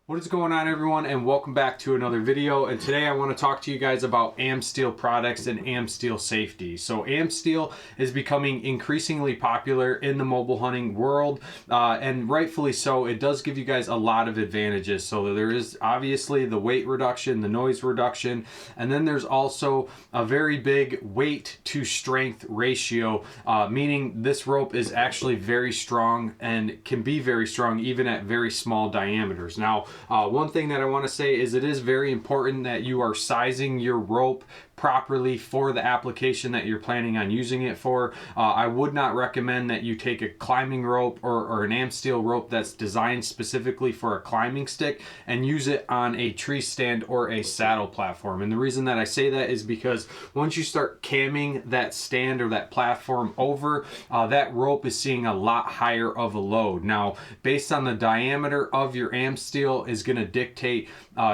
What is going on, everyone, and welcome back to another video. And today I want to talk to you guys about Amsteel products and Amsteel Safety. So Amsteel is becoming increasingly popular in the mobile hunting world, and rightfully so. It does give you guys a lot of advantages. So there is obviously the weight reduction, the noise reduction, and then there's also a very big weight to strength ratio, meaning this rope is actually very strong and can be very strong even at very small diameters. Now, one thing that I want to say is it is very important that you are sizing your rope properly for the application that you're planning on using it for. I would not recommend that you take a climbing rope or an Amsteel rope that's designed specifically for a climbing stick and use it on a tree stand or a saddle platform. And the reason that I say that is because once you start camming that stand or that platform over, that rope is seeing a lot higher of a load. Now, based on the diameter of your Amsteel is going to dictate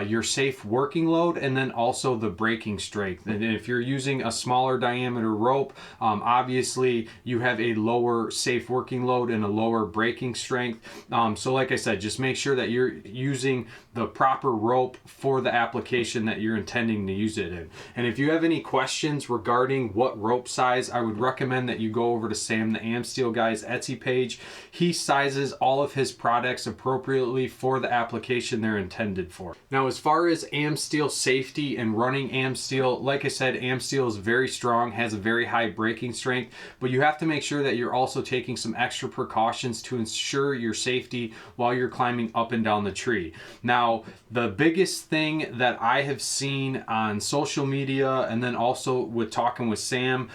your safe working load and then also the breaking strength. And if you're using a smaller diameter rope, obviously you have a lower safe working load and a lower breaking strength. So like I said, just make sure that you're using the proper rope for the application that you're intending to use it in. And if you have any questions regarding what rope size, I would recommend that you go over to Sam the Amsteel Guy's Etsy page. He sizes all of his products appropriately for the application they're intended for. Now, as far as Amsteel Safety and running Amsteel, like I said, Amsteel is very strong, has a very high breaking strength, but you have to make sure that you're also taking some extra precautions to ensure your safety while you're climbing up and down the tree. Now, the biggest thing that I have seen on social media and then also with talking with Sam,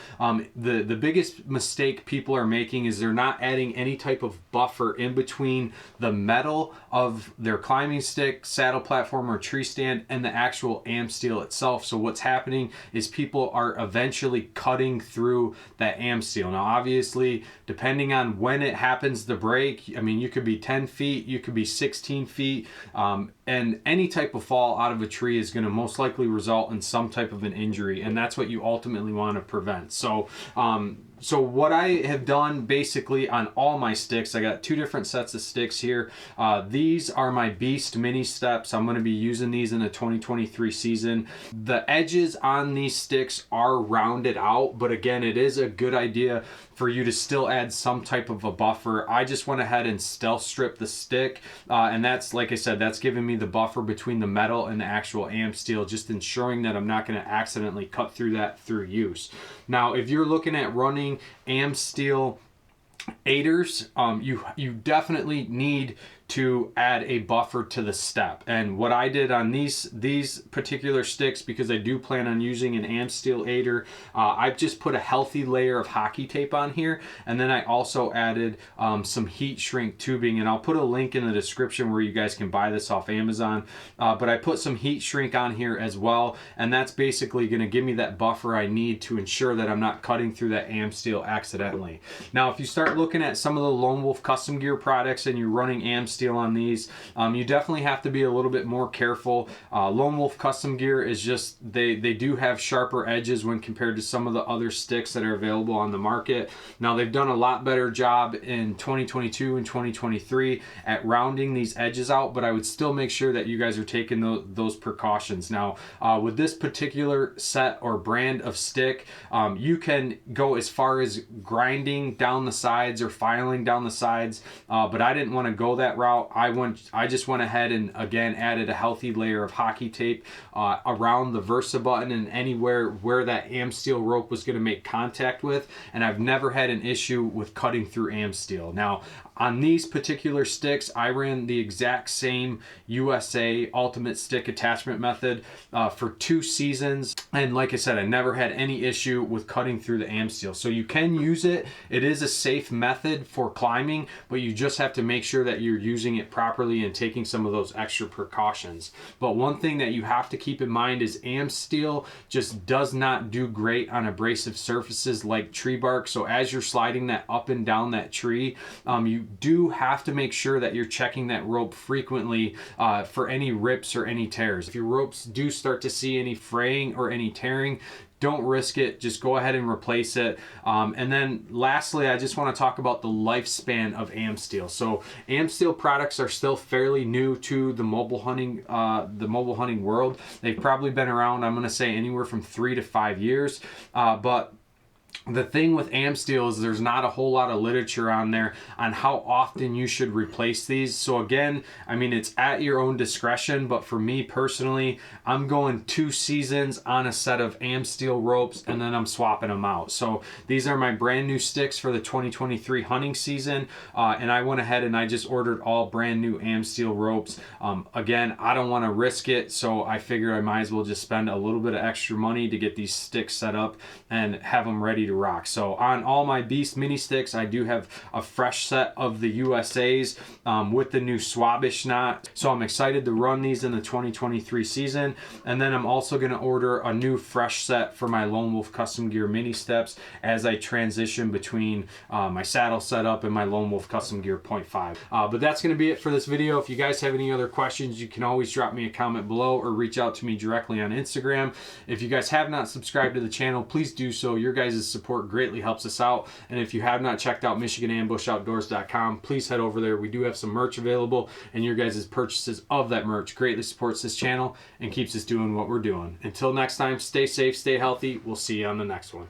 the biggest mistake people are making is they're not adding any type of buffer in between the metal of their climbing stick, saddle platform, or tree stand and the actual Amsteel itself. So what's happening is people are eventually cutting through that Amsteel. Now, obviously, depending on when it happens to break, I mean, you could be 10 feet, you could be 16 feet, and any type of fall out of a tree is going to most likely result in some type of an injury, and that's what you ultimately want to prevent. So what I have done basically on all my sticks, I got two different sets of sticks here. These are my Beast mini steps. I'm going to be using these in the 2023 season. The edges on these sticks are rounded out, but again, it is a good idea for you to still add some type of a buffer. I just went ahead and stealth stripped the stick, and that's, like I said, that's giving me the buffer between the metal and the actual Amsteel, just ensuring that I'm not going to accidentally cut through that through use. Now, if you're looking at running Amsteel aiders, you definitely need to add a buffer to the step. And what I did on these particular sticks, because I do plan on using an Amsteel aider, I've just put a healthy layer of hockey tape on here, and then I also added some heat shrink tubing, and I'll put a link in the description where you guys can buy this off Amazon, but I put some heat shrink on here as well, and that's basically going to give me that buffer I need to ensure that I'm not cutting through that Amsteel accidentally. Now, if you start looking at some of the Lone Wolf Custom Gear products and you're running Amsteel on these, you definitely have to be a little bit more careful. Lone Wolf Custom Gear is just, they do have sharper edges when compared to some of the other sticks that are available on the market. Now, they've done a lot better job in 2022 and 2023 at rounding these edges out, but I would still make sure that you guys are taking those precautions. Now, with this particular set or brand of stick, you can go as far as grinding down the sides or filing down the sides, but I didn't want to go that route. I just went ahead and again added a healthy layer of hockey tape around the Versa button and anywhere where that Amsteel rope was going to make contact with, and I've never had an issue with cutting through Amsteel. Now, on these particular sticks, I ran the exact same USA Ultimate Stick Attachment method for 2 seasons, and like I said, I never had any issue with cutting through the Amsteel. So you can use it. It is a safe method for climbing, but you just have to make sure that you're using it properly and taking some of those extra precautions. But one thing that you have to keep in mind is Amsteel just does not do great on abrasive surfaces like tree bark. So as you're sliding that up and down that tree, you do have to make sure that you're checking that rope frequently for any rips or any tears. If your ropes do start to see any fraying or any tearing, don't risk it. Just go ahead and replace it. And then lastly, I just want to talk about the lifespan of Amsteel. So Amsteel products are still fairly new to the mobile hunting world. They've probably been around, I'm going to say, anywhere from 3 to 5 years. But the thing with Amsteel is there's not a whole lot of literature on there on how often you should replace these. So again, I mean, it's at your own discretion, but for me personally, I'm going 2 seasons on a set of Amsteel ropes and then I'm swapping them out. So these are my brand new sticks for the 2023 hunting season. And I went ahead and I just ordered all brand new Amsteel ropes. Again, I don't want to risk it, so I figured I might as well just spend a little bit of extra money to get these sticks set up and have them ready to rock. So on all my Beast mini sticks, I do have a fresh set of the USAs with the new Swabish knot. So I'm excited to run these in the 2023 season. And then I'm also going to order a new fresh set for my Lone Wolf Custom Gear mini steps as I transition between my saddle setup and my Lone Wolf Custom Gear 0.5. But that's going to be it for this video. If you guys have any other questions, you can always drop me a comment below or reach out to me directly on Instagram. If you guys have not subscribed to the channel, please do so. Your guys' support greatly helps us out. And if you have not checked out MichiganAmbushoutdoors.com, please head over there. We do have some merch available, and your guys' purchases of that merch greatly supports this channel and keeps us doing what we're doing. Until next time, stay safe, stay healthy. We'll see you on the next one.